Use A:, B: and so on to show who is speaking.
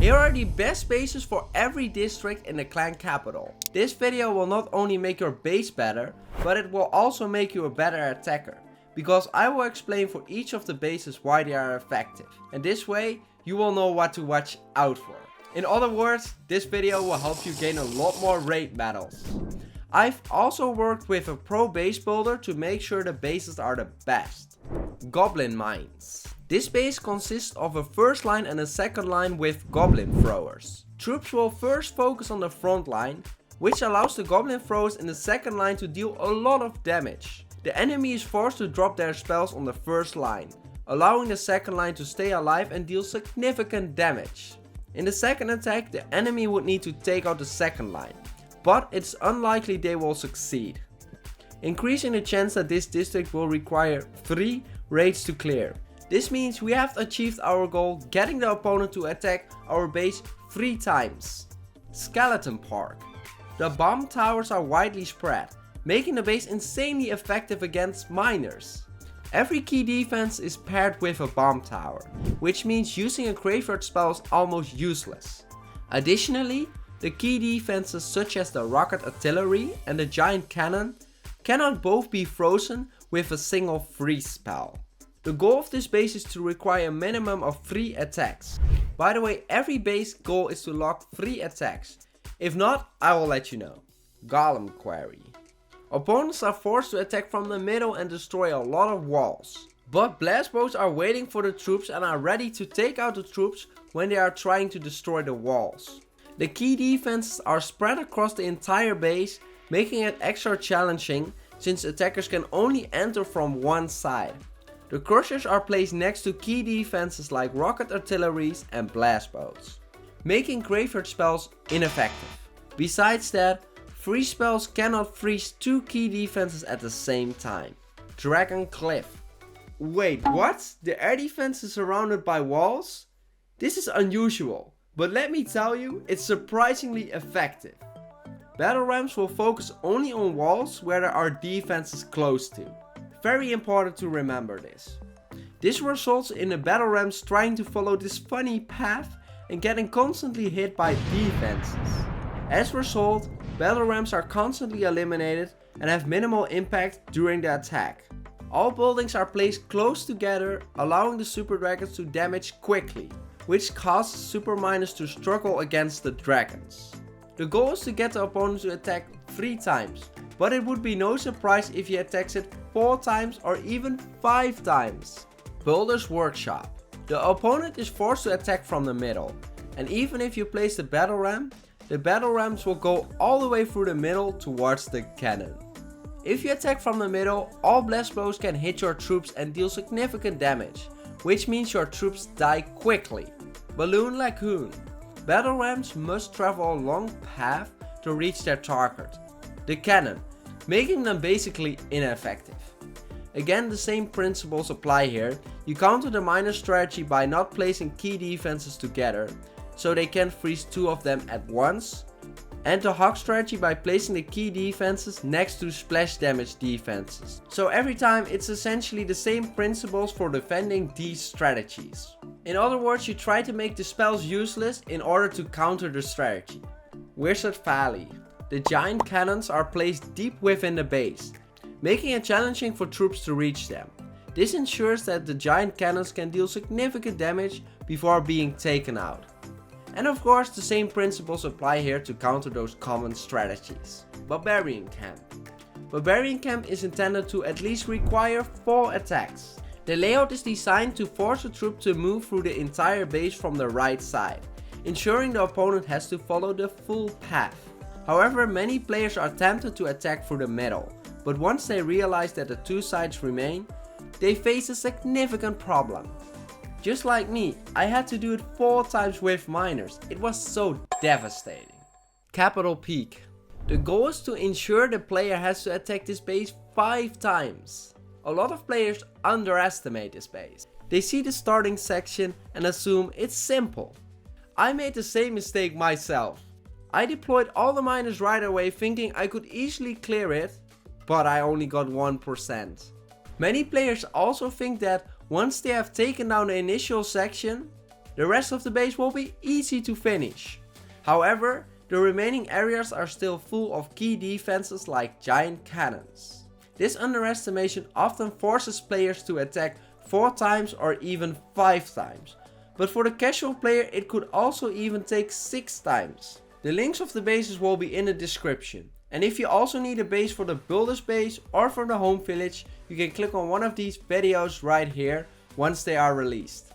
A: Here are the best bases for every district in the clan capital. This video will not only make your base better, but it will also make you a better attacker. Because I will explain for each of the bases why they are effective. And this way, you will know what to watch out for. In other words, this video will help you gain a lot more raid medals. I've also worked with a pro base builder to make sure the bases are the best. Goblin Mines. This base consists of a first line and a second line with goblin throwers. Troops will first focus on the front line, which allows the goblin throwers in the second line to deal a lot of damage. The enemy is forced to drop their spells on the first line, allowing the second line to stay alive and deal significant damage. In the second attack, the enemy would need to take out the second line, but it's unlikely they will succeed, increasing the chance that this district will require 3 raids to clear. This means we have achieved our goal, getting the opponent to attack our base 3 times. Skeleton Park. The bomb towers are widely spread, making the base insanely effective against miners. Every key defense is paired with a bomb tower, which means using a graveyard spell is almost useless. Additionally, the key defenses such as the rocket artillery and the giant cannon cannot both be frozen with a single freeze spell. The goal of this base is to require a minimum of 3 attacks. By the way, every base goal is to lock 3 attacks. If not, I will let you know. Golem Quarry. Opponents are forced to attack from the middle and destroy a lot of walls. But blast bows are waiting for the troops and are ready to take out the troops when they are trying to destroy the walls. The key defenses are spread across the entire base, making it extra challenging since attackers can only enter from one side. The crushers are placed next to key defenses like rocket artilleries and blast bows, making graveyard spells ineffective. Besides that, freeze spells cannot freeze 2 key defenses at the same time. Dragon Cliff. Wait, what? The air defense is surrounded by walls? This is unusual, but let me tell you, it's surprisingly effective. Battle rams will focus only on walls where there are defenses close to. Very important to remember this. This results in the battle rams trying to follow this funny path and getting constantly hit by defenses. As a result, battle rams are constantly eliminated and have minimal impact during the attack. All buildings are placed close together, allowing the super dragons to damage quickly, which causes super miners to struggle against the dragons. The goal is to get the opponent to attack 3 times, but it would be no surprise if he attacks it 4 times or even 5 times. Builder's Workshop. The opponent is forced to attack from the middle, and even if you place the battle rams will go all the way through the middle towards the cannon. If you attack from the middle, all blast blows can hit your troops and deal significant damage, which means your troops die quickly. Lagoon. Battle rams must travel a long path to reach their target, the cannon, making them basically ineffective. Again, the same principles apply here. You counter the miner strategy by not placing key defenses together, so they can freeze 2 of them at once, and the hog strategy by placing the key defenses next to splash damage defenses. So every time it's essentially the same principles for defending these strategies. In other words, you try to make the spells useless in order to counter the strategy. Wizard Valley. The giant cannons are placed deep within the base, making it challenging for troops to reach them. This ensures that the giant cannons can deal significant damage before being taken out. And of course, the same principles apply here to counter those common strategies. Barbarian Camp. Barbarian Camp is intended to at least require 4 attacks. The layout is designed to force a troop to move through the entire base from the right side, ensuring the opponent has to follow the full path. However, many players are tempted to attack through the middle, but once they realize that the 2 sides remain, they face a significant problem. Just like me, I had to do it 4 times with miners. It was so devastating. Capital Peak. The goal is to ensure the player has to attack this base 5 times. A lot of players underestimate this base. They see the starting section and assume it's simple. I made the same mistake myself. I deployed all the miners right away thinking I could easily clear it, but I only got 1%. Many players also think that once they have taken down the initial section, The rest of the base will be easy to finish. However, the remaining areas are still full of key defenses like giant cannons. This underestimation often forces players to attack 4 times or even 5 times. But for the casual player it could also even take 6 times. The links of the bases will be in the description. And if you also need a base for the builder's base or for the home village, you can click on one of these videos right here once they are released.